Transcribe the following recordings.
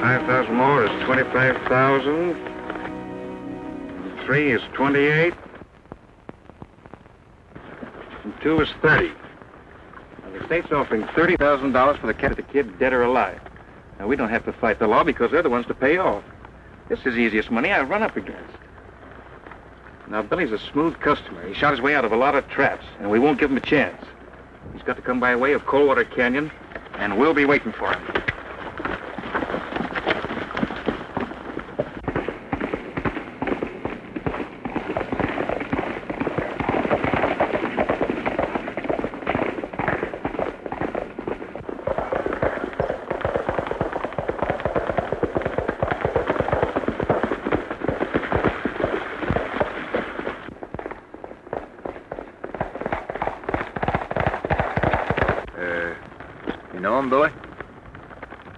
5,000 more is 25,000. 3 is 28. And 2 is 30. Now, the state's offering $30,000 for the cat of the kid, dead or alive. Now, we don't have to fight the law because they're the ones to pay off. This is the easiest money I've run up against. Now, Billy's a smooth customer. He shot his way out of a lot of traps, and we won't give him a chance. He's got to come by way of Coldwater Canyon, and we'll be waiting for him. Billy?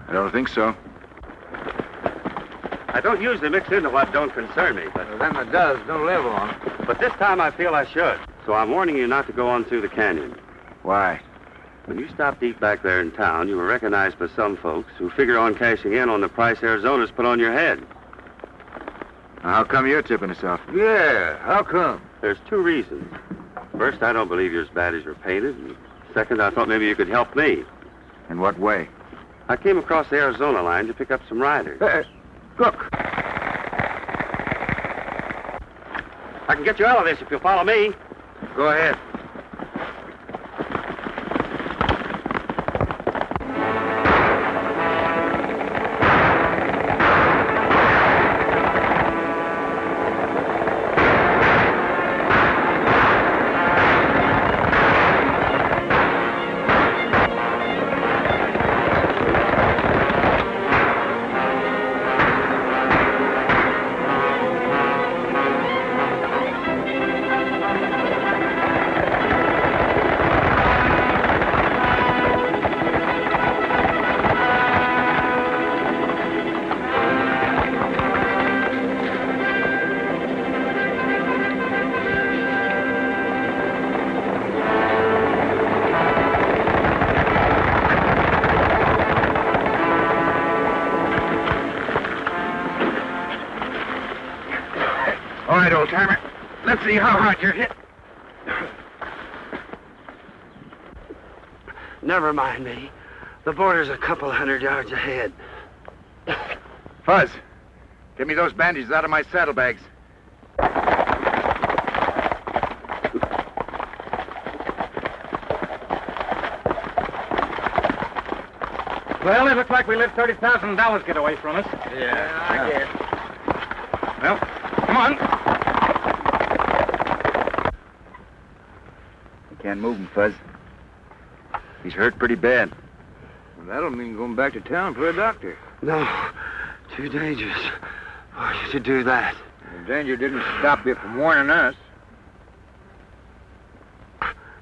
I don't think so. I don't usually mix into what don't concern me, but... Well, them that does don't live long. But this time I feel I should. So I'm warning you not to go on through the canyon. Why? When you stop to eat back there in town, you were recognized by some folks who figure on cashing in on the price Arizona's put on your head. Now, how come you're tipping us off? Yeah, how come? There's 2 reasons. First, I don't believe you're as bad as you're painted. And second, I thought maybe you could help me. In what way? I came across the Arizona line to pick up some riders. Look. I can get you out of this if you'll follow me. Go ahead. All right, old-timer. Let's see how hard you're hit. Never mind me. The border's a couple 100 yards ahead. Fuzz, get me those bandages out of my saddlebags. Well, it looks like we let $30,000 get away from us. Yeah, I guess. Well, come on. You can't move him, Fuzz. He's hurt pretty bad. Well, that'll mean going back to town for a doctor. No, too dangerous for you to do that. The danger didn't stop you from warning us.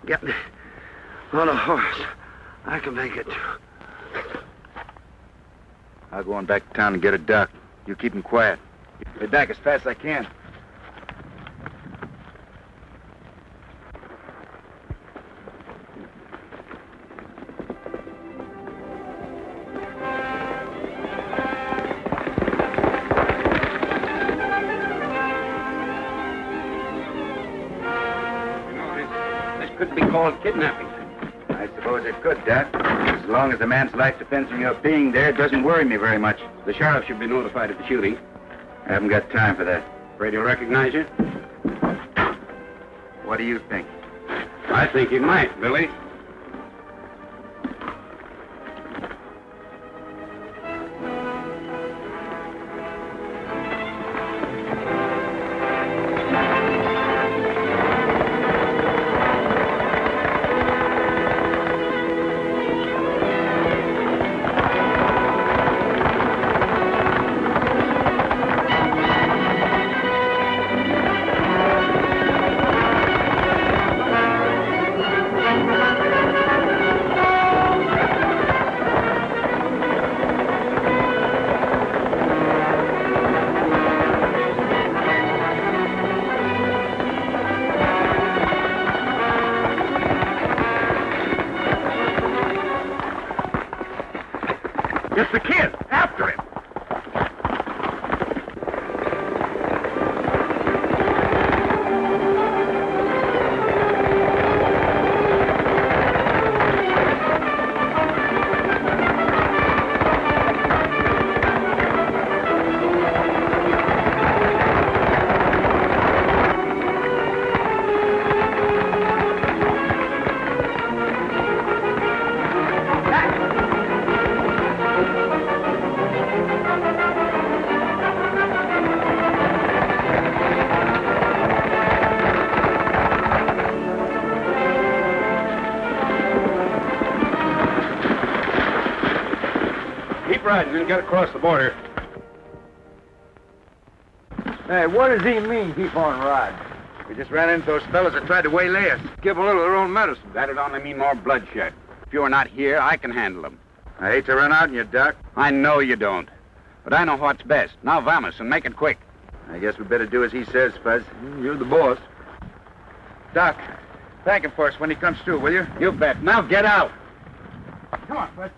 Get me on a horse. I can make it. I'll go on back to town and get a doc. You keep him quiet. Be back as fast as I can. This could be called kidnapping. I suppose it could, Doc. As long as the man's life depends on your being there, it doesn't worry me very much. The sheriff should be notified of the shooting. I haven't got time for that. Afraid he'll recognize you? What do you think? I think he might, Billy. It's the kid. After him. Keep riding. We'll get across the border. Hey, what does he mean, keep on riding? We just ran into those fellas that tried to waylay us. Give them a little of their own medicine. That'd only mean more bloodshed. If you're not here, I can handle them. I hate to run out on you, Doc. I know you don't. But I know what's best. Now vamos and make it quick. I guess we better do as he says, Fuzz. You're the boss. Doc, thank him for us when he comes through, will you? You bet. Now get out. Come on, Fuzz.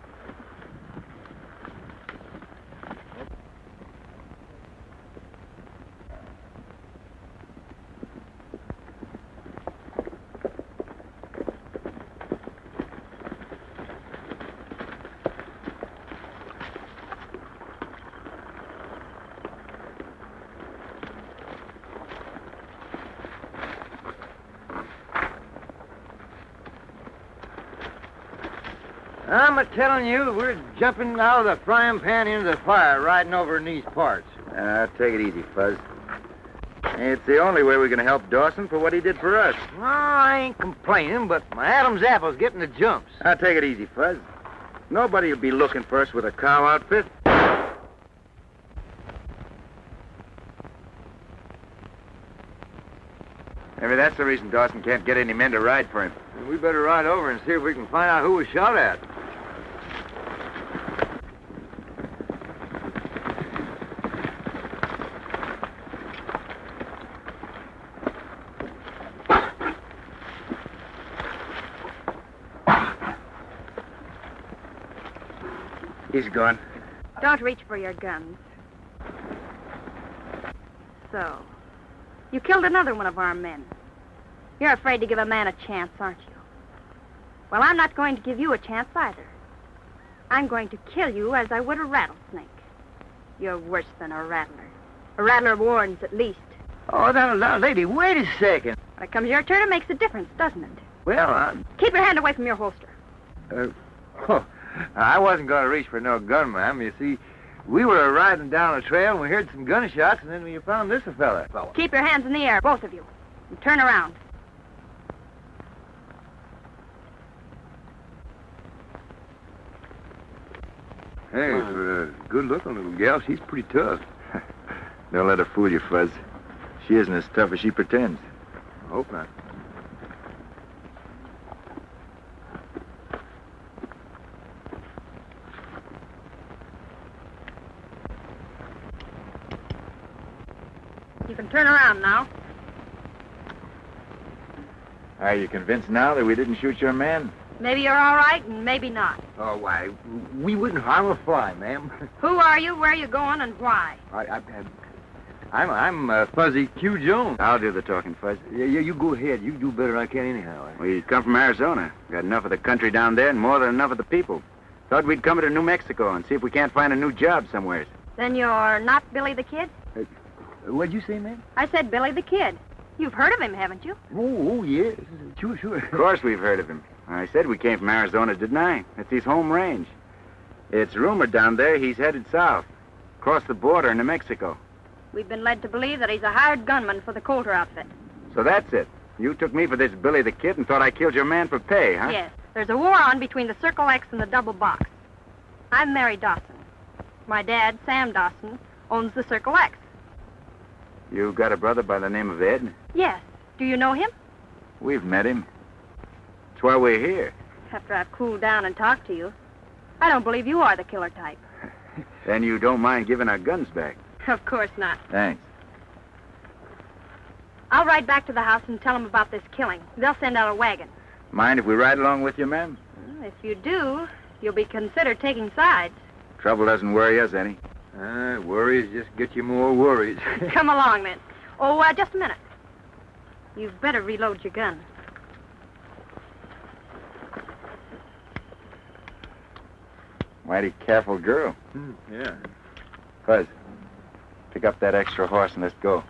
I'm a-telling you, we're jumping out of the frying pan into the fire, riding over in these parts. Take it easy, Fuzz. It's the only way we're going to help Dawson for what he did for us. Well, I ain't complaining, but my Adam's apple's getting the jumps. Take it easy, Fuzz. Nobody will be looking for us with a cow outfit. Maybe that's the reason Dawson can't get any men to ride for him. We better ride over and see if we can find out who was shot at. He's gone. Don't reach for your guns. So, you killed another one of our men. You're afraid to give a man a chance, aren't you? Well, I'm not going to give you a chance either. I'm going to kill you as I would a rattlesnake. You're worse than a rattler. A rattler warns, at least. Oh, now, lady, wait a second. When it comes your turn, it makes a difference, doesn't it? Well, Keep your hand away from your holster. I wasn't going to reach for no gun, ma'am. You see, we were riding down the trail and we heard some gunshots, and then we found this fella. Keep your hands in the air, both of you. And turn around. Hey, for a good-looking little gal, she's pretty tough. Don't let her fool you, Fuzz. She isn't as tough as she pretends. I hope not. You can turn around now. Are you convinced now that we didn't shoot your man? Maybe you're all right, and maybe not. Oh, why, we wouldn't harm a fly, ma'am. Who are you, where are you going, and why? I'm Fuzzy Q. Jones. I'll do the talking, Fuzz. Yeah, you go ahead. You do better than I can anyhow. We come from Arizona. Got enough of the country down there and more than enough of the people. Thought we'd come to New Mexico and see if we can't find a new job somewhere. Then you're not Billy the Kid? What'd you say, ma'am? I said Billy the Kid. You've heard of him, haven't you? Oh, yes. Sure. Of course we've heard of him. I said we came from Arizona, didn't I? It's his home range. It's rumored down there he's headed south, across the border into Mexico. We've been led to believe that he's a hired gunman for the Coulter outfit. So that's it. You took me for this Billy the Kid and thought I killed your man for pay, huh? Yes. There's a war on between the Circle X and the Double Box. I'm Mary Dawson. My dad, Sam Dawson, owns the Circle X. You got a brother by the name of Ed? Yes. Do you know him? We've met him. That's why we're here. After I've cooled down and talked to you, I don't believe you are the killer type. Then you don't mind giving our guns back? Of course not. Thanks. I'll ride back to the house and tell them about this killing. They'll send out a wagon. Mind if we ride along with you, ma'am? Well, if you do, you'll be considered taking sides. Trouble doesn't worry us any. Worries just get you more worries. Come along, then. Oh, just a minute. You'd better reload your gun. Mighty careful girl. Yeah. Fuzz, pick up that extra horse and let's go.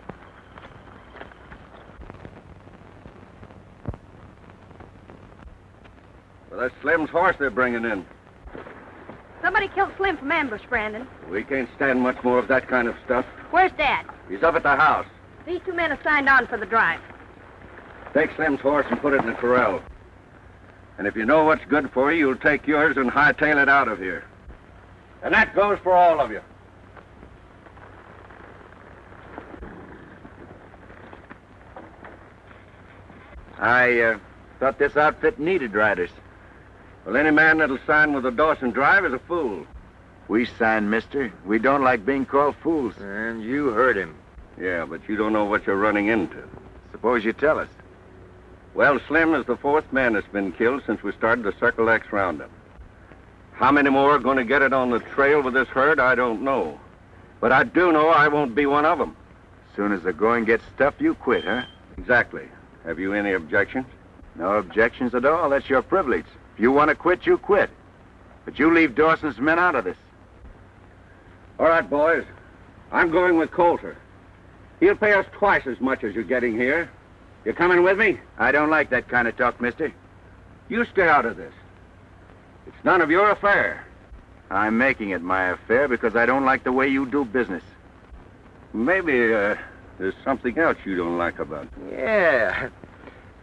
Well, that's Slim's horse they're bringing in. Somebody killed Slim from ambush, Brandon. We can't stand much more of that kind of stuff. Where's Dad? He's up at the house. These two men have signed on for the drive. Take Slim's horse and put it in the corral. And if you know what's good for you, you'll take yours and hightail it out of here. And that goes for all of you. I thought this outfit needed riders. Well, any man that'll sign with the Dawson Drive is a fool. We sign, mister. We don't like being called fools. And you heard him. Yeah, but you don't know what you're running into. Suppose you tell us. Well, Slim is the fourth man that's been killed since we started the Circle X roundup. How many more are going to get it on the trail with this herd, I don't know. But I do know I won't be one of them. Soon as the going gets tough, you quit, huh? Exactly. Have you any objections? No objections at all. That's your privilege. If you want to quit, you quit. But you leave Dawson's men out of this. All right, boys. I'm going with Coulter. He'll pay us twice as much as you're getting here. You coming with me? I don't like that kind of talk, mister. You stay out of this. It's none of your affair. I'm making it my affair because I don't like the way you do business. Maybe there's something else you don't like about me. Yeah.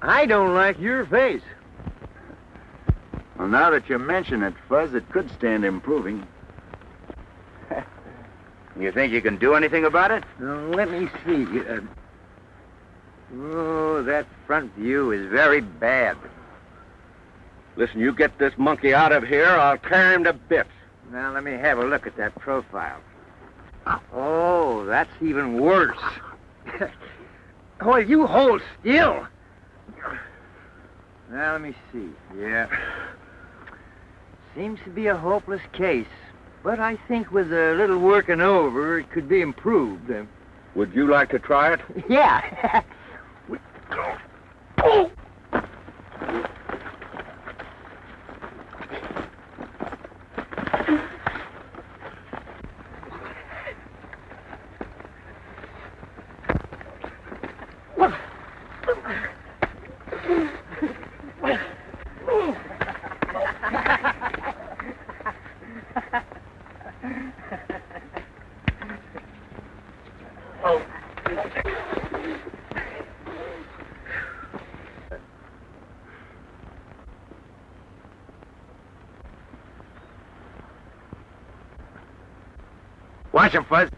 I don't like your face. Well, now that you mention it, Fuzz, it could stand improving. You think you can do anything about it? Now, let me see. Oh, that front view is very bad. Listen, you get this monkey out of here, I'll tear him to bits. Now, let me have a look at that profile. Oh, that's even worse. Oh, you hold still. Now, let me see. Yeah. Seems to be a hopeless case. But I think with a little working over, it could be improved. Would you like to try it? Yeah. Watch him, Fuzz.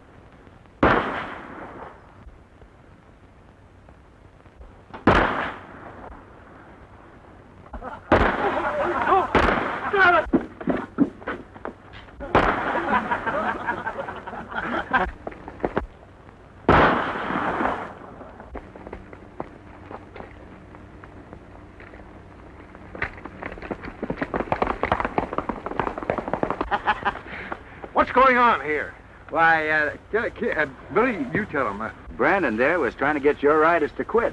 What's going on here? Why, Billy, you tell him. Brandon there was trying to get your riders to quit.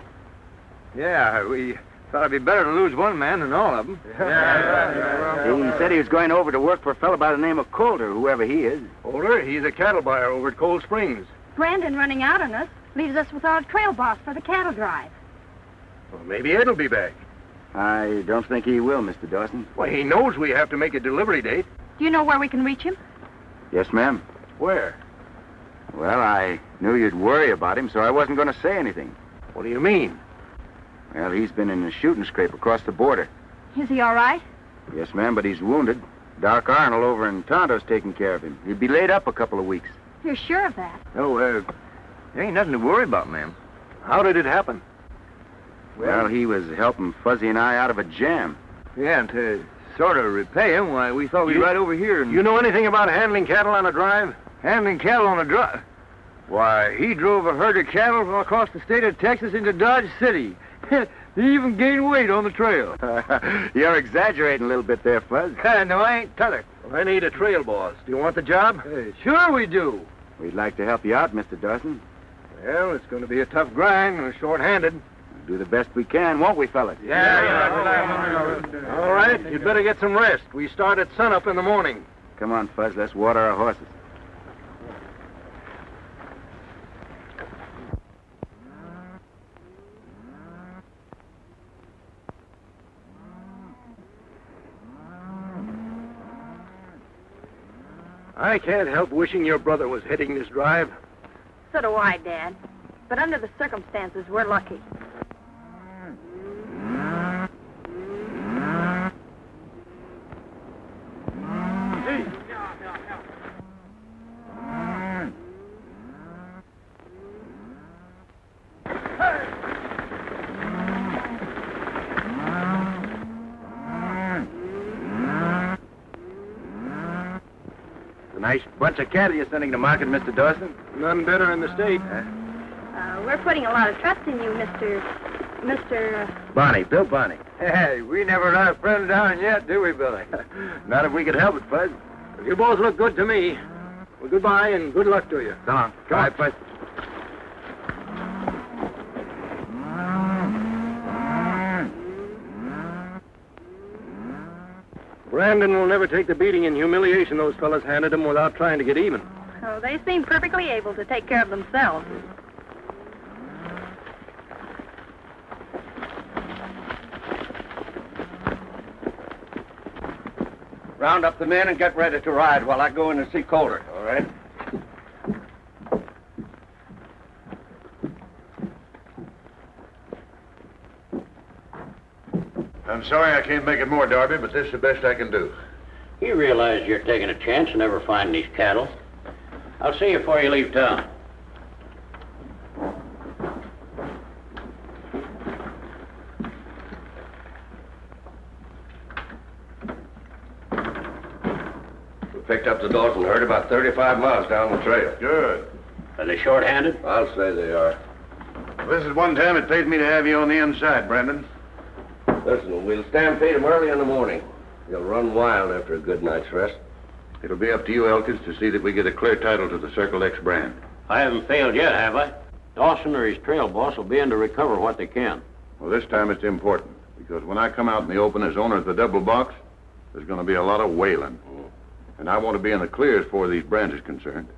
Yeah, we thought it'd be better to lose one man than all of them. He said he was going over to work for a fellow by the name of Coulter, whoever he is. Older, he's a cattle buyer over at Cold Springs. Brandon running out on us leaves us without a trail boss for the cattle drive. Well, maybe Ed'll be back. I don't think he will, Mr. Dawson. Well, he knows we have to make a delivery date. Do you know where we can reach him? Yes, ma'am. Where? Well, I knew you'd worry about him, so I wasn't going to say anything. What do you mean? Well, he's been in a shooting scrape across the border. Is he all right? Yes, ma'am, but he's wounded. Doc Arnold over in Tonto's taking care of him. He'd be laid up a couple of weeks. You're sure of that? Oh, there ain't nothing to worry about, ma'am. How did it happen? Well, he was helping Fuzzy and I out of a jam. Yeah, and to sort of repay him, why, we thought we'd ride over here and... You know anything about handling cattle on a drive? Handling cattle on a drive? Why, he drove a herd of cattle from across the state of Texas into Dodge City. He even gained weight on the trail. You're exaggerating a little bit there, Fuzz. No, I ain't t'other. Well, I need a trail boss. Do you want the job? Sure we do. We'd like to help you out, Mr. Dawson. Well, it's going to be a tough grind and short-handed. We'll do the best we can, won't we, fellas? All right, you'd better get some rest. We start at sunup in the morning. Come on, Fuzz, let's water our horses. I can't help wishing your brother was heading this drive. So do I, Dad. But under the circumstances, we're lucky. A nice bunch of cattle you're sending to market, Mr. Dawson. None better in the state. We're putting a lot of trust in you, Mr. Bonnie, Bill Bonnie. Hey, we never let a friend down yet, do we, Billy? Not if we could help it, Fuzz. You both look good to me. Well, goodbye and good luck to you. So long. Come on. Bye, Fuzz. Brandon will never take the beating and humiliation those fellas handed him without trying to get even. Oh, they seem perfectly able to take care of themselves. Round up the men and get ready to ride while I go in and see Calder. All right. I'm sorry I can't make it more, Darby, but this is the best I can do. You realize you're taking a chance of never finding these cattle. I'll see you before you leave town. We picked up the Dawson herd about 35 miles down the trail. Good. Are they short-handed? I'll say they are. This is one time it pays me to have you on the inside, Brandon. Listen, we'll stampede them early in the morning. They'll run wild after a good night's rest. It'll be up to you, Elkins, to see that we get a clear title to the Circle X brand. I haven't failed yet, have I? Dawson or his trail boss will be in to recover what they can. Well, this time it's important, because when I come out in the open as owner of the double box, there's going to be a lot of wailing. And I want to be in the clear as far as these brands is concerned.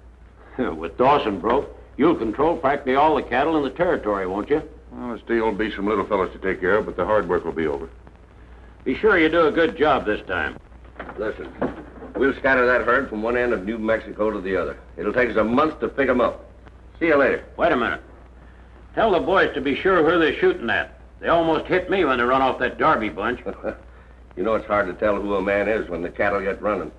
With Dawson broke, you'll control practically all the cattle in the territory, won't you? Well, there'll still be some little fellas to take care of, but the hard work will be over. Be sure you do a good job this time. Listen, we'll scatter that herd from one end of New Mexico to the other. It'll take us a month to pick them up. See you later. Wait a minute. Tell the boys to be sure where they're shooting at. They almost hit me when they run off that Darby bunch. You know it's hard to tell who a man is when the cattle get running.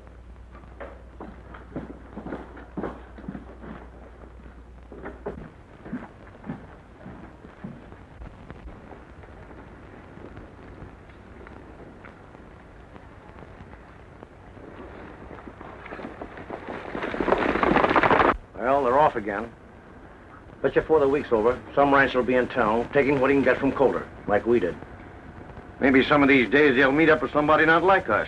Well, they're off again. Bet you before the week's over, some rancher will be in town, taking what he can get from Calder, like we did. Maybe some of these days they'll meet up with somebody not like us.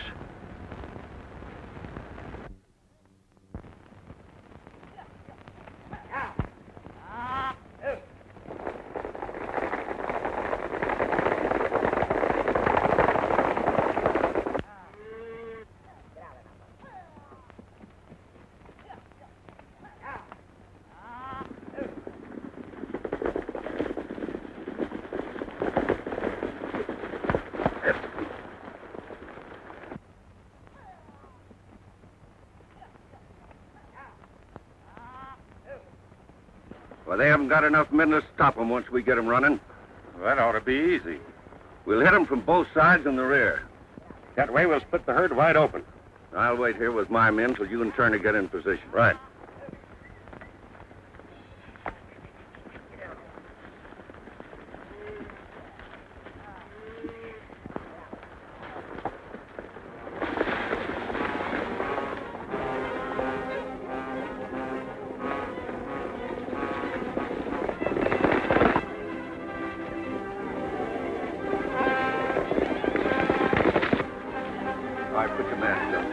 Well, they haven't got enough men to stop them once we get them running. That ought to be easy. We'll hit them from both sides in the rear. That way we'll split the herd wide open. I'll wait here with my men till you and Turner get in position. Right. All right, put your mask on.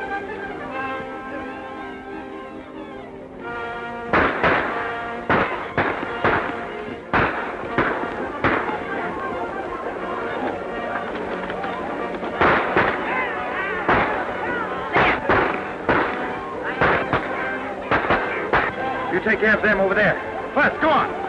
You take care of them over there. Fast, go on.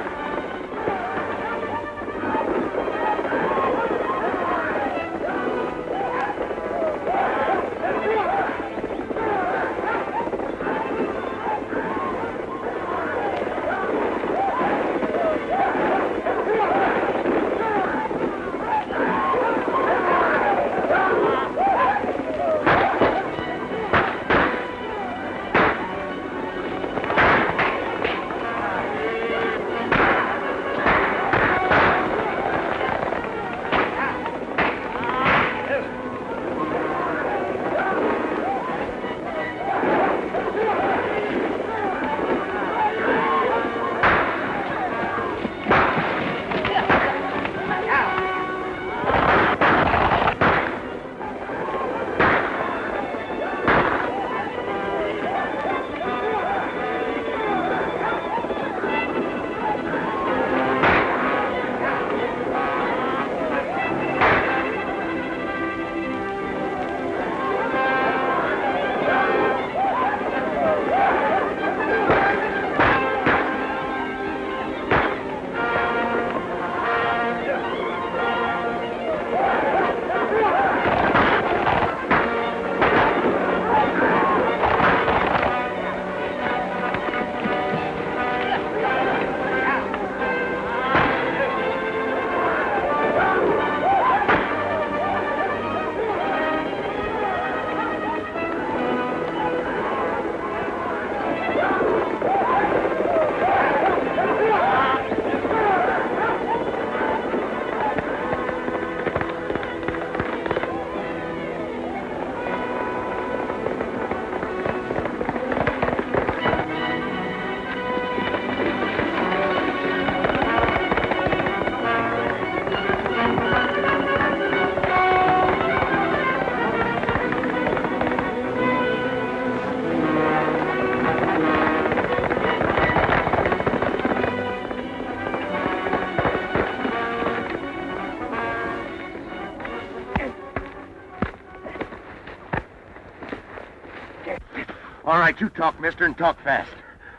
All right, you talk, mister, and talk fast.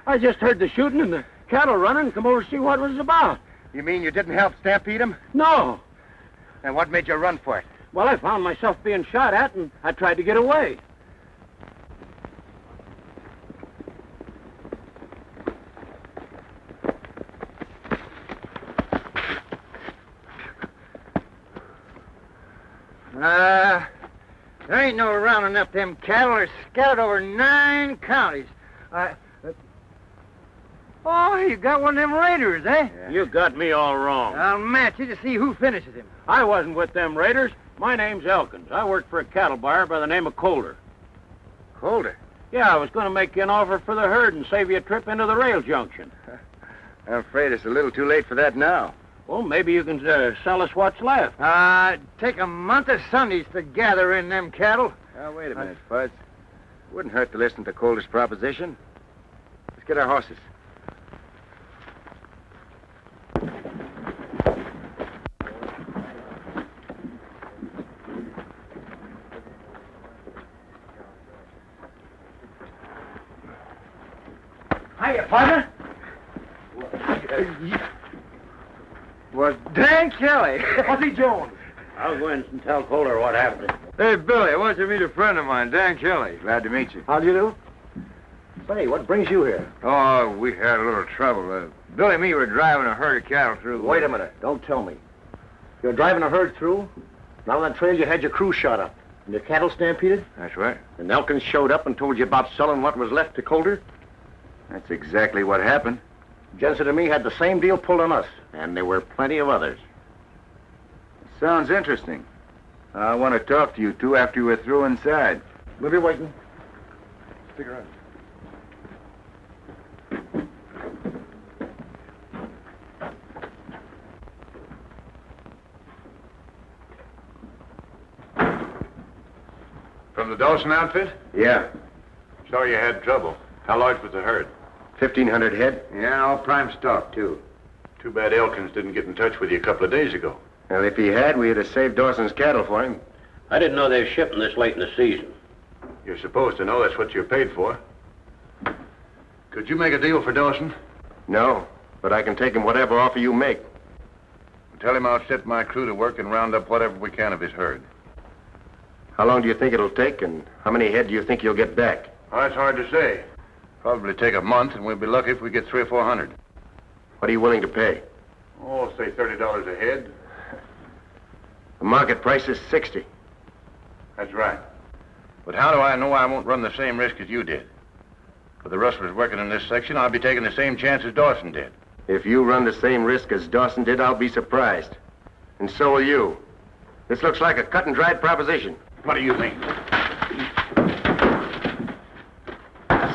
I just heard the shooting and the cattle running and come over to see what it was about. You mean you didn't help stampede him? No. And what made you run for it? Well, I found myself being shot at, and I tried to get away. There ain't no rounding up them cattle. They're scattered over 9 counties. Oh, you got one of them raiders, eh? Yeah. You got me all wrong. I'll match you to see who finishes him. I wasn't with them raiders. My name's Elkins. I work for a cattle buyer by the name of Calder. Calder? Yeah, I was going to make you an offer for the herd and save you a trip into the rail junction. I'm afraid it's a little too late for that now. Well, maybe you can sell us what's left. Take a month of Sundays to gather in them cattle. Now, wait a minute, Fuzz. Wouldn't hurt to listen to Calder's proposition. Let's get our horses. Hiya, partner. Was Dan Kelly. Fuzzy Jones. I'll go in and tell Calder what happened. Hey, Billy, I want you to meet a friend of mine, Dan Kelly. Glad to meet you. How do you do? Say, what brings you here? Oh, we had a little trouble. Billy and me were driving a herd of cattle through. Wait a minute. Don't tell me. You're driving a herd through? Now on that trail you had your crew shot up. And your cattle stampeded? That's right. And Elkins showed up and told you about selling what was left to Calder? That's exactly what happened. Jensen and me had the same deal pulled on us. And there were plenty of others. Sounds interesting. I want to talk to you two after we're through inside. We'll be waiting. Stick around. From the Dawson outfit? Yeah. Sorry you had trouble. How large was the herd? 1,500 head. Yeah, all prime stock, too. Too bad Elkins didn't get in touch with you a couple of days ago. Well, if he had, we'd have saved Dawson's cattle for him. I didn't know they were shipping this late in the season. You're supposed to know that's what you're paid for. Could you make a deal for Dawson? No, but I can take him whatever offer you make. Tell him I'll set my crew to work and round up whatever we can of his herd. How long do you think it'll take, and how many head do you think you'll get back? Oh, that's hard to say. Probably take a month, and we'll be lucky if we get 300 or 400. What are you willing to pay? Oh, say $30 a head. The market price is 60. That's right. But how do I know I won't run the same risk as you did? With the rustlers working in this section, I'll be taking the same chance as Dawson did. If you run the same risk as Dawson did, I'll be surprised. And so will you. This looks like a cut-and-dried proposition. What do you mean?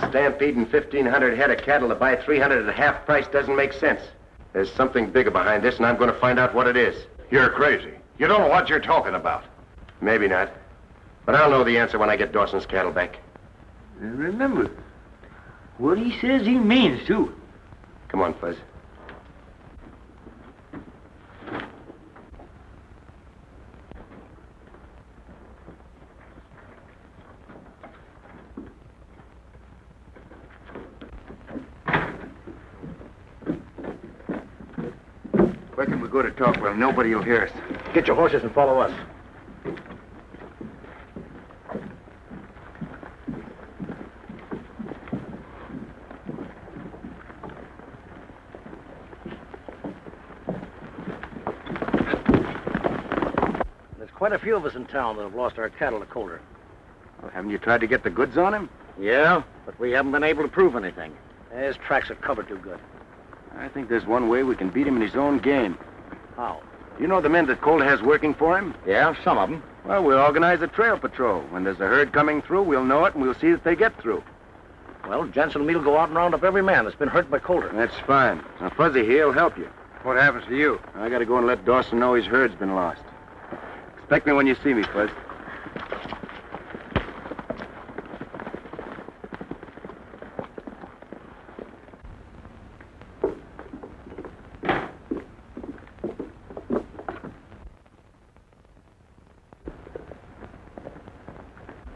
Stampeding 1,500 head of cattle to buy 300 at half price doesn't make sense. There's something bigger behind this, and I'm going to find out what it is. You're crazy. You don't know what you're talking about. Maybe not. But I'll know the answer when I get Dawson's cattle back. And remember, what he says he means, too. Come on, Fuzz. Where can we go to talk? Well, nobody will hear us. Get your horses and follow us. There's quite a few of us in town that have lost our cattle to Calder. Well, haven't you tried to get the goods on him? Yeah, but we haven't been able to prove anything. His tracks are covered too good. I think there's one way we can beat him in his own game. How? You know the men that Calder has working for him? Yeah, some of them. Well, we'll organize a trail patrol. When there's a herd coming through, we'll know it, and we'll see that they get through. Well, Jensen and me'll go out and round up every man that's been hurt by Calder. That's fine. Now, Fuzzy here will help you. What happens to you? I gotta go and let Dawson know his herd's been lost. Expect me when you see me, Fuzz.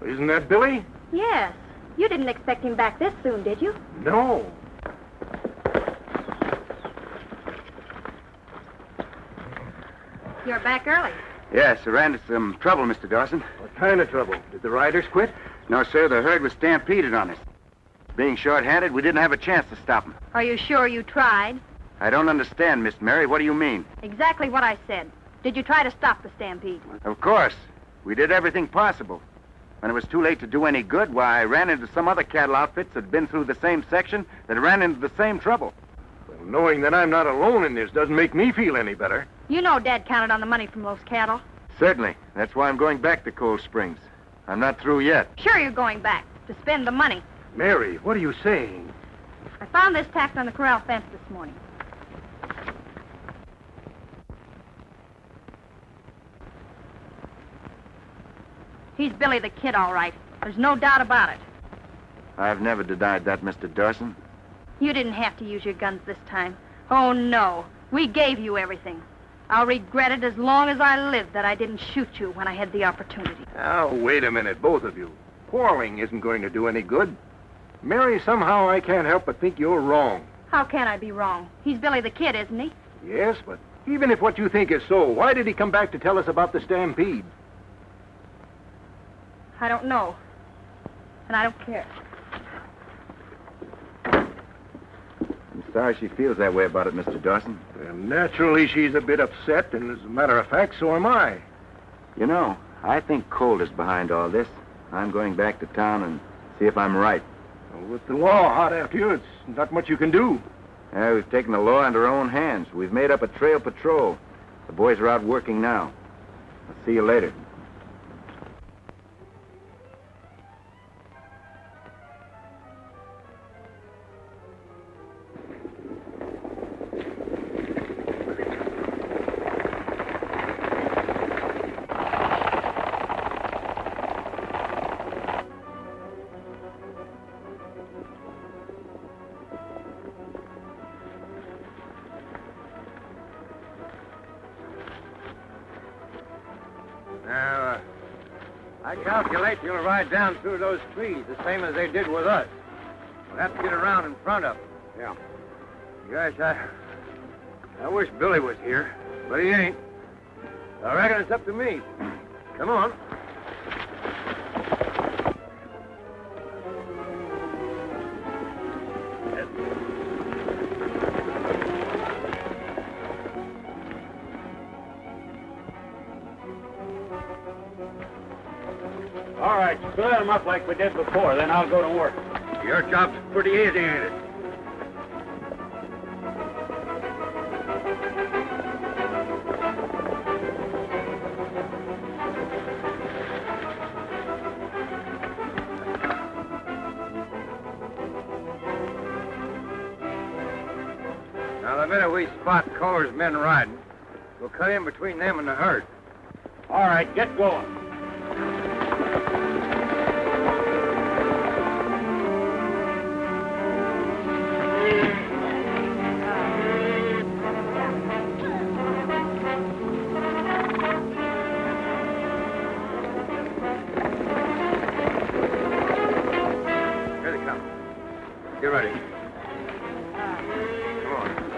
Isn't that Billy? Yes. You didn't expect him back this soon, did you? No. You're back early. Yes, I ran into some trouble, Mr. Dawson. What kind of trouble? Did the riders quit? No, sir, the herd was stampeded on us. Being short-handed, we didn't have a chance to stop them. Are you sure you tried? I don't understand, Miss Mary. What do you mean? Exactly what I said. Did you try to stop the stampede? Of course. We did everything possible. When it was too late to do any good, why, I ran into some other cattle outfits that had been through the same section that ran into the same trouble. Well, knowing that I'm not alone in this doesn't make me feel any better. You know Dad counted on the money from those cattle. Certainly. That's why I'm going back to Cold Springs. I'm not through yet. Sure you're going back to spend the money. Mary, what are you saying? I found this tacked on the corral fence this morning. He's Billy the Kid, all right. There's no doubt about it. I've never denied that, Mr. Dawson. You didn't have to use your guns this time. Oh, no. We gave you everything. I'll regret it as long as I live that I didn't shoot you when I had the opportunity. Now, wait a minute, both of you. Quarreling isn't going to do any good. Mary, somehow I can't help but think you're wrong. How can I be wrong? He's Billy the Kid, isn't he? Yes, but even if what you think is so, why did he come back to tell us about the stampede? I don't know. And I don't care. I'm sorry she feels that way about it, Mr. Dawson. And naturally, she's a bit upset, and as a matter of fact, so am I. You know, I think Colt is behind all this. I'm going back to town and see if I'm right. With the law hot after you, it's not much you can do. Yeah, we've taken the law into our own hands. We've made up a trail patrol. The boys are out working now. I'll see you later. Now, I calculate you'll ride down through those trees the same as they did with us. We'll have to get around in front of them. Yeah. Gosh, I wish Billy was here, but he ain't. I reckon it's up to me. Come on. All right, split them up like we did before, then I'll go to work. Your job's pretty easy, ain't it? Now, the minute we spot Culler's men riding, we'll cut in between them and the herd. All right, get going. Here they come. Get ready. Come on.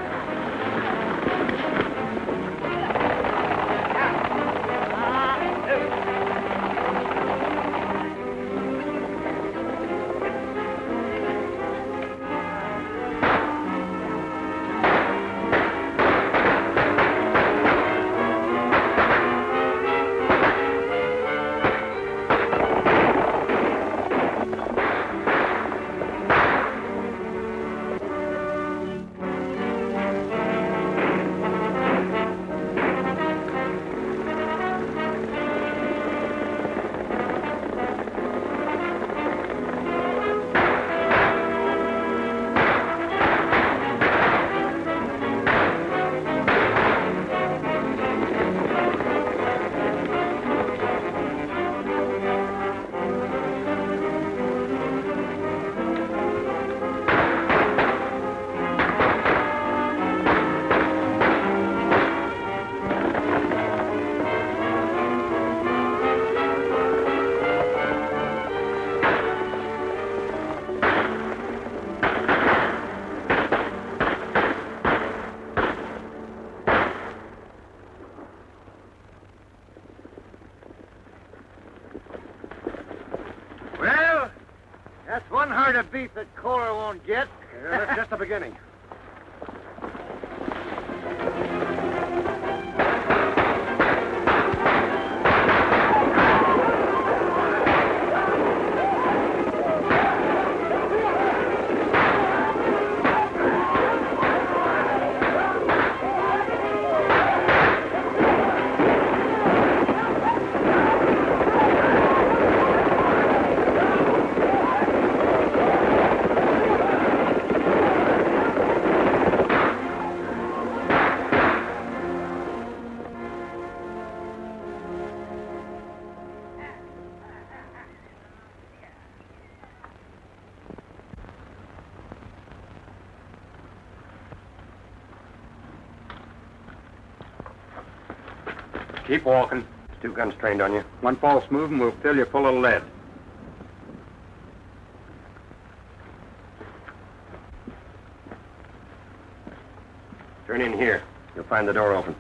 one herd of beef that Kohler won't get. That's just the beginning. Keep walking. There's 2 guns trained on you. One false move and we'll fill you full of lead. Turn in here. You'll find the door open.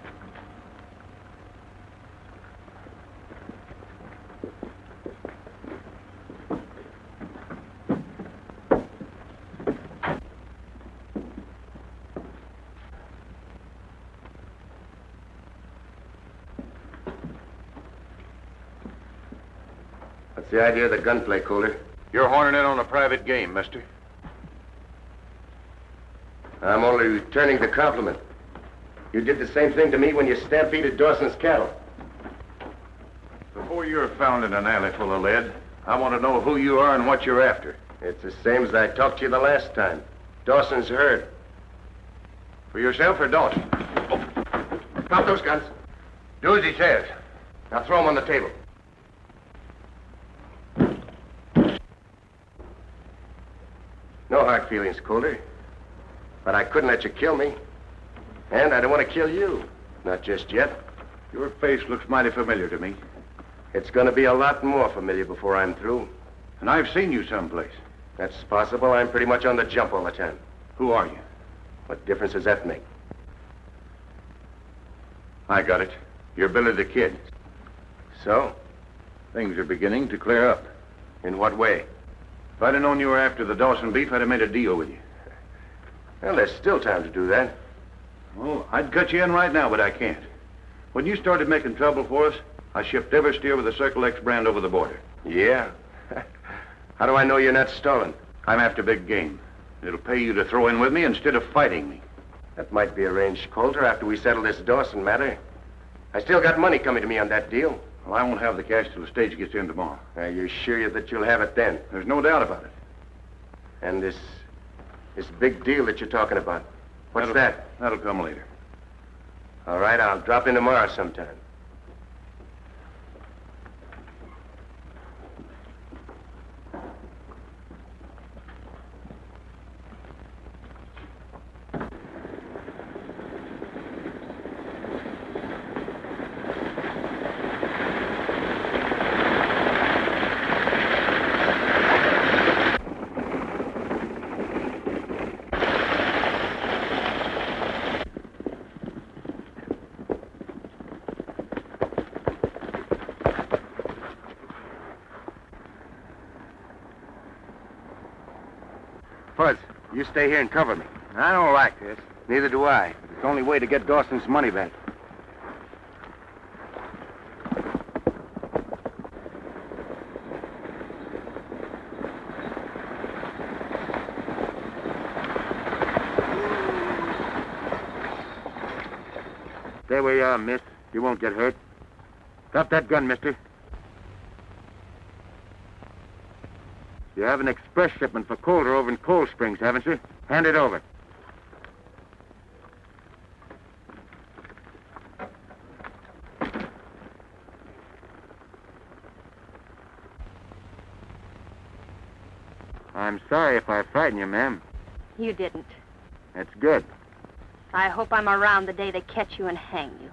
What's the idea of the gunplay, Kohler? You're horning in on a private game, mister. I'm only returning the compliment. You did the same thing to me when you stampeded Dawson's cattle. Before you're found in an alley full of lead, I want to know who you are and what you're after. It's the same as I talked to you the last time. Dawson's herd. For yourself or Dawson? Drop those guns. Do as he says. Now throw them on the table. No hard feelings, Kohler. But I couldn't let you kill me. And I don't want to kill you. Not just yet. Your face looks mighty familiar to me. It's going to be a lot more familiar before I'm through. And I've seen you someplace. That's possible. I'm pretty much on the jump all the time. Who are you? What difference does that make? I got it. You're Billy the Kid. So? Things are beginning to clear up. In what way? If I'd have known you were after the Dawson beef, I'd have made a deal with you. Well, there's still time to do that. Oh, I'd cut you in right now, but I can't. When you started making trouble for us, I shipped every steer with the Circle X brand over the border. Yeah? How do I know you're not stolen? I'm after big game. It'll pay you to throw in with me instead of fighting me. That might be arranged, Coulter, after we settle this Dawson matter. I still got money coming to me on that deal. Well, I won't have the cash till the stage gets in tomorrow. Are you sure that you'll have it then? There's no doubt about it. And this big deal that you're talking about, what's that? That'll come later. All right, I'll drop in tomorrow sometime. Fuzz, you stay here and cover me. I don't like this. Neither do I. But it's the only way to get Dawson's money back. Stay where you are, miss. You won't get hurt. Drop that gun, mister. You have an express shipment for Coulter over in Cold Springs, haven't you? Hand it over. I'm sorry if I frighten you, ma'am. You didn't. That's good. I hope I'm around the day they catch you and hang you.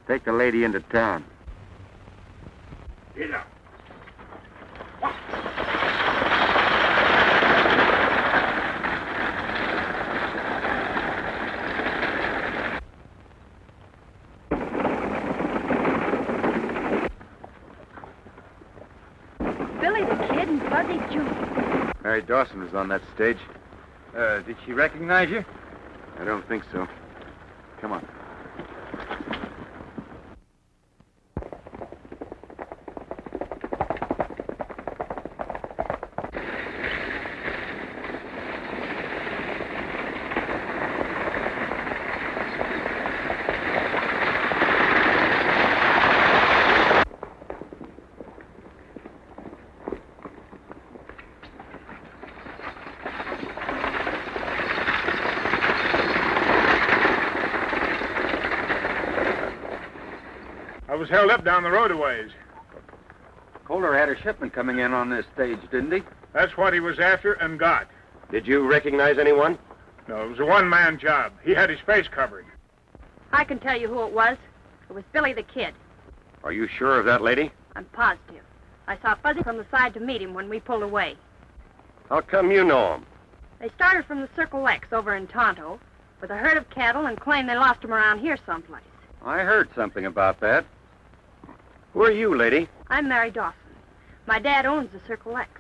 Take the lady into town. Get up. Billy the Kid and Fuzzy Junior. Mary Dawson was on that stage. Did she recognize you? I don't think so. Come on. I was held up down the road a ways. Kohler had a shipment coming in on this stage, didn't he? That's what he was after and got. Did you recognize anyone? No, it was a one-man job. He had his face covered. I can tell you who it was. It was Billy the Kid. Are you sure of that, lady? I'm positive. I saw Fuzzy from the side to meet him when we pulled away. How come you know him? They started from the Circle X over in Tonto with a herd of cattle and claimed they lost them around here someplace. I heard something about that. Who are you, lady? I'm Mary Dawson. My dad owns the Circle X.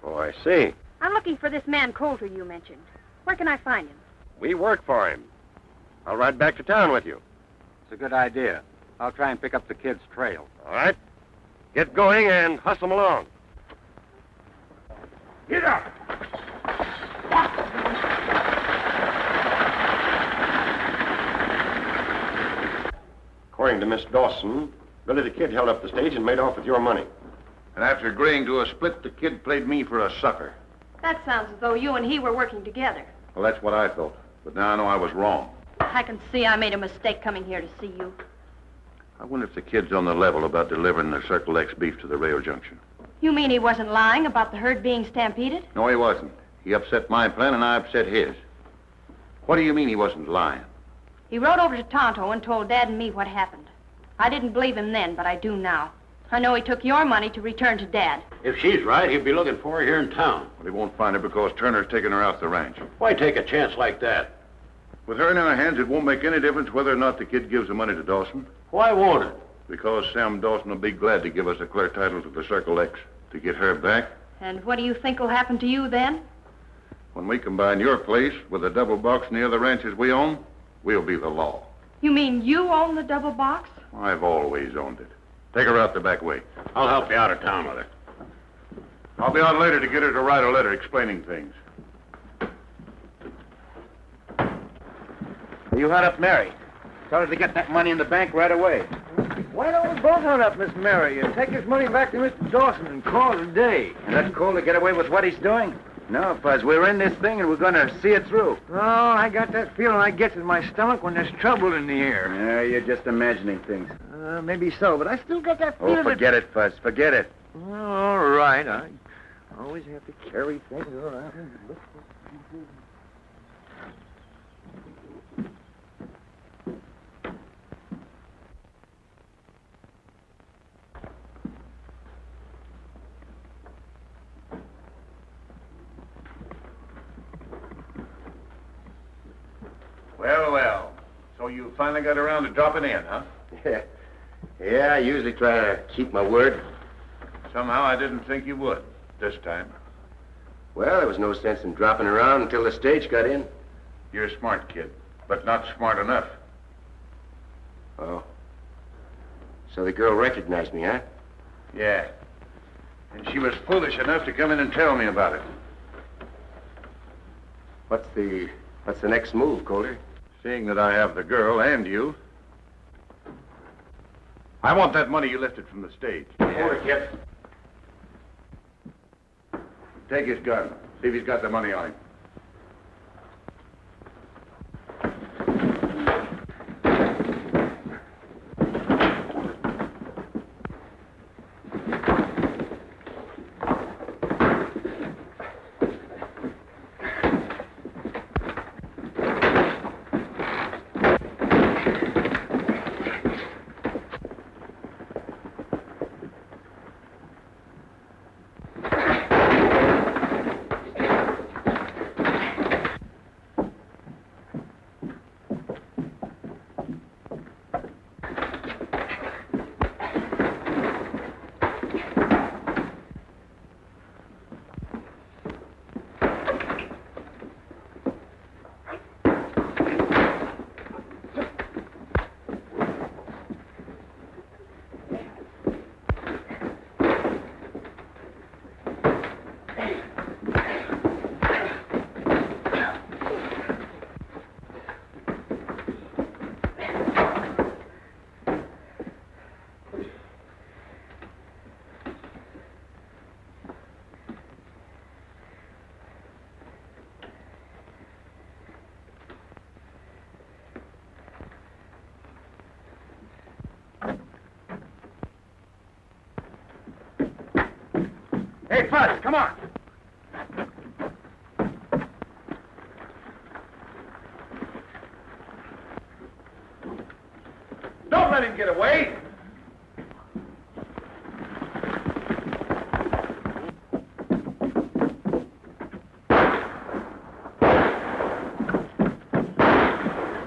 Oh, I see. I'm looking for this man Coulter you mentioned. Where can I find him? We work for him. I'll ride back to town with you. It's a good idea. I'll try and pick up the kid's trail. All right? Get going and hustle him along. Get up! According to Miss Dawson, Billy the Kid held up the stage and made off with your money. And after agreeing to a split, the kid played me for a sucker. That sounds as though you and he were working together. Well, that's what I thought. But now I know I was wrong. I can see I made a mistake coming here to see you. I wonder if the kid's on the level about delivering the Circle X beef to the rail junction. You mean he wasn't lying about the herd being stampeded? No, he wasn't. He upset my plan, and I upset his. What do you mean he wasn't lying? He rode over to Tonto and told Dad and me what happened. I didn't believe him then, but I do now. I know he took your money to return to Dad. If she's right, he'll be looking for her here in town. Well, he won't find her because Turner's taking her out the ranch. Why take a chance like that? With her in our hands, it won't make any difference whether or not the kid gives the money to Dawson. Why won't it? Because Sam Dawson will be glad to give us a clear title to the Circle X to get her back. And what do you think will happen to you then? When we combine your place with the double box and the other ranches we own, we'll be the law. You mean you own the double box? I've always owned it. Take her out the back way. I'll help you out of town with her. I'll be out later to get her to write a letter explaining things. You hunt up Mary. Tell her to get that money in the bank right away. Why don't we both hunt up Miss Mary and take this money back to Mr. Dawson and call it a day? And let Kohler get away with what he's doing? No, Fuzz, we're in this thing and we're going to see it through. Oh, I got that feeling I gets in my stomach when there's trouble in the air. Yeah, you're just imagining things. Maybe so, but I still got that feeling. Oh, forget it, Fuzz. Forget it. All right. I always have to carry things around. Well, well. So you finally got around to dropping in, huh? Yeah, I usually try to keep my word. Somehow I didn't think you would this time. Well, there was no sense in dropping around until the stage got in. You're a smart kid, but not smart enough. Oh. So the girl recognized me, huh? Yeah. And she was foolish enough to come in and tell me about it. What's the next move, Coulter? Seeing that I have the girl and you, I want that money you lifted from the stage. Coulter, kid. Take his gun. See if he's got the money on him. Hey, Fuzz, come on. Don't let him get away.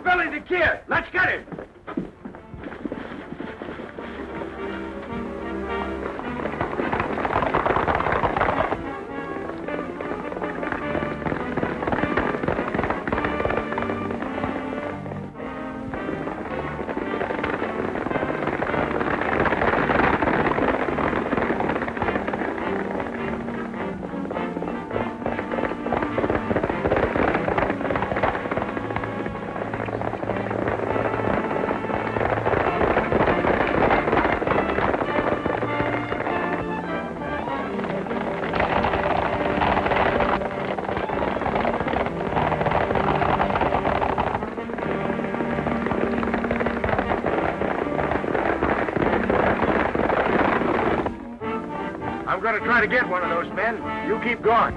Billy the Kid, let's get him. I'm going to try to get one of those men. You keep going.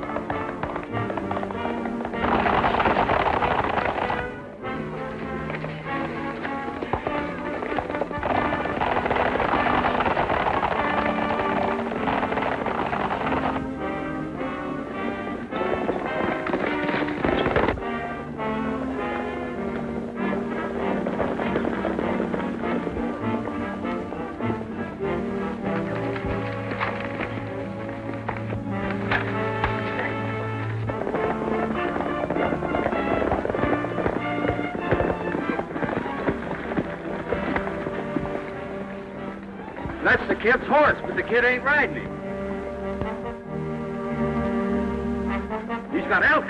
That's the kid's horse, but the kid ain't riding him. He's got elk.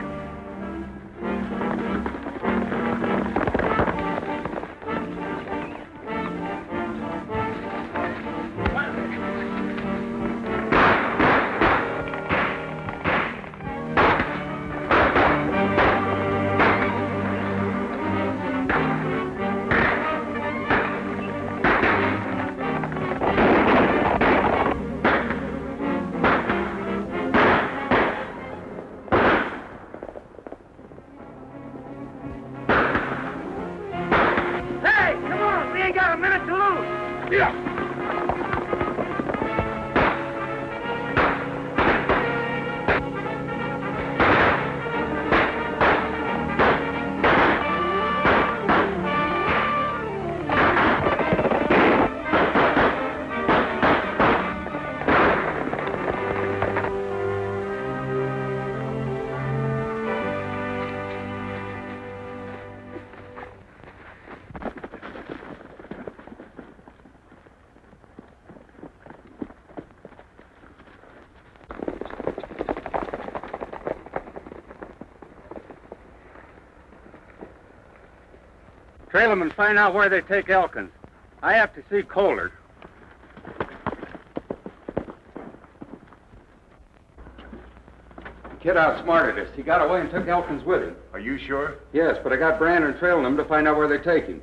Trail them and find out where they take Elkins. I have to see Kohler. The kid outsmarted us. He got away and took Elkins with him. Are you sure? Yes, but I got Brandon trailing them to find out where they take him.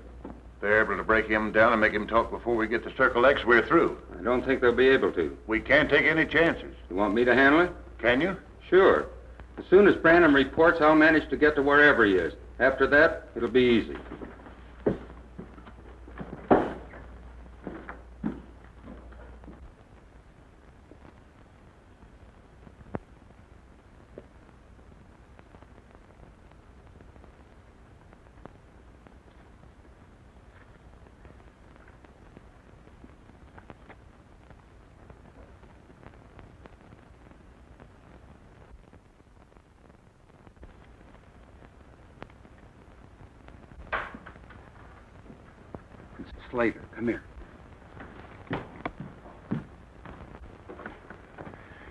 They're able to break him down and make him talk before we get to Circle X, we're through. I don't think they'll be able to. We can't take any chances. You want me to handle it? Can you? Sure. As soon as Brandon reports, I'll manage to get to wherever he is. After that, it'll be easy. Slater, come here.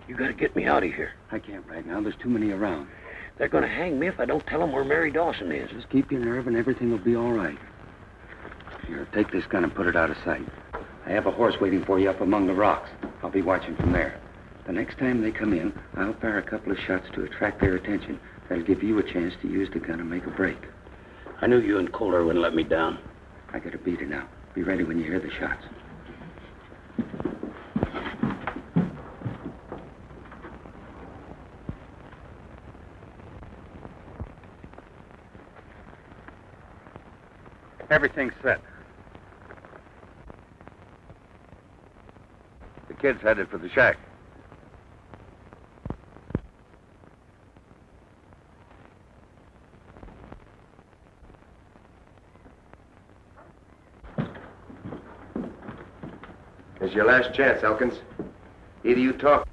You gotta get me out of here. I can't right now. There's too many around. They're gonna hang me if I don't tell them where Mary Dawson is. Just keep your nerve and everything will be all right. Here, take this gun and put it out of sight. I have a horse waiting for you up among the rocks. I'll be watching from there. The next time they come in, I'll fire a couple of shots to attract their attention. That'll give you a chance to use the gun and make a break. I knew you and Kohler wouldn't let me down. I got a beater now. Be ready when you hear the shots. Everything's set. The kid's headed for the shack. It's your last chance, Elkins. Either you talk...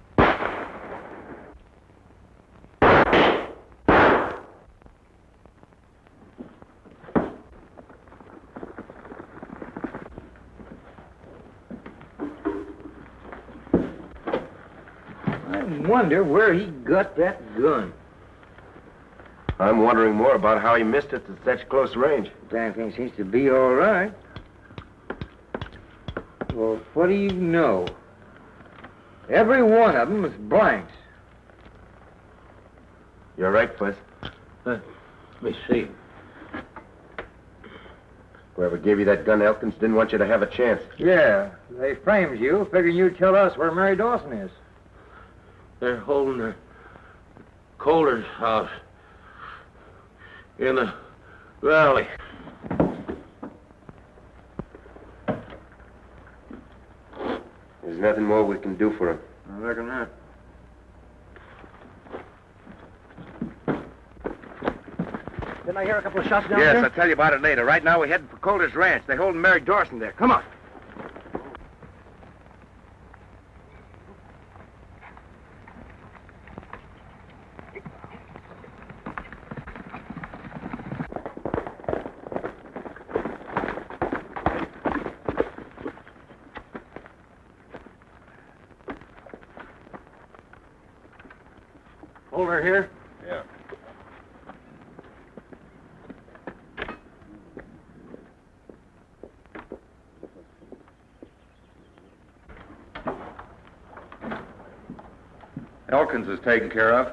I wonder where he got that gun. I'm wondering more about how he missed it at such close range. Damn thing seems to be all right. Well, what do you know? Every one of them is blanks. You're right, Fuzz. Let me see. Whoever gave you that gun, Elkins, didn't want you to have a chance. Yeah, they framed you, figuring you'd tell us where Mary Dawson is. They're holding the Kohler's house in the valley. There's nothing more we can do for him. I reckon not. Didn't I hear a couple of shots down Yes, there? I'll tell you about it later. Right now, we're heading for Calder's Ranch. They're holding Mary Dawson there. Come on. Hold her here. Yeah. Elkins is taken care of.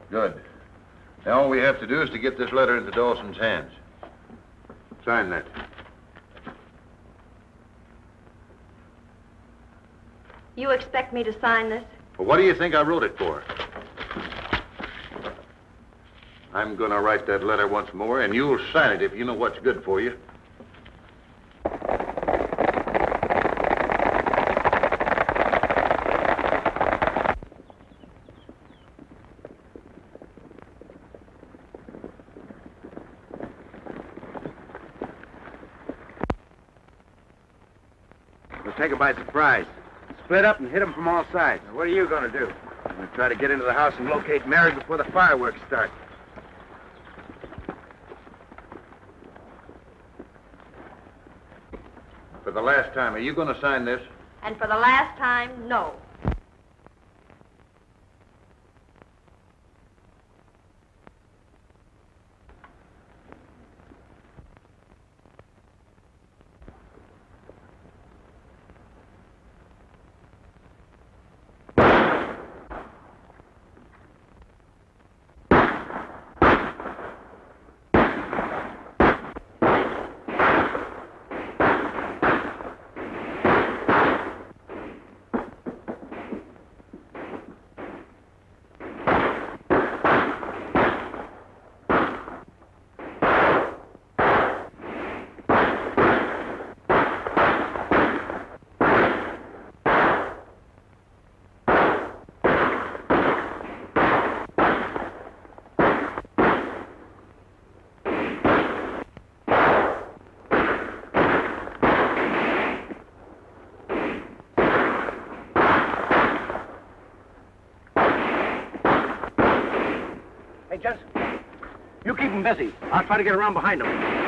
Good. Now all we have to do is to get this letter into Dawson's hands. Sign that. You expect me to sign this? Well, what do you think I wrote it for? I'm going to write that letter once more, and you'll sign it if you know what's good for you. We'll take them by surprise. Split up and hit them from all sides. Now, what are you going to do? I'm going to try to get into the house and locate Mary before the fireworks start. For the last time, are you going to sign this? And for the last time, no. Hey, Jensen, you keep him busy. I'll try to get around behind him.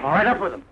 All right, up with him.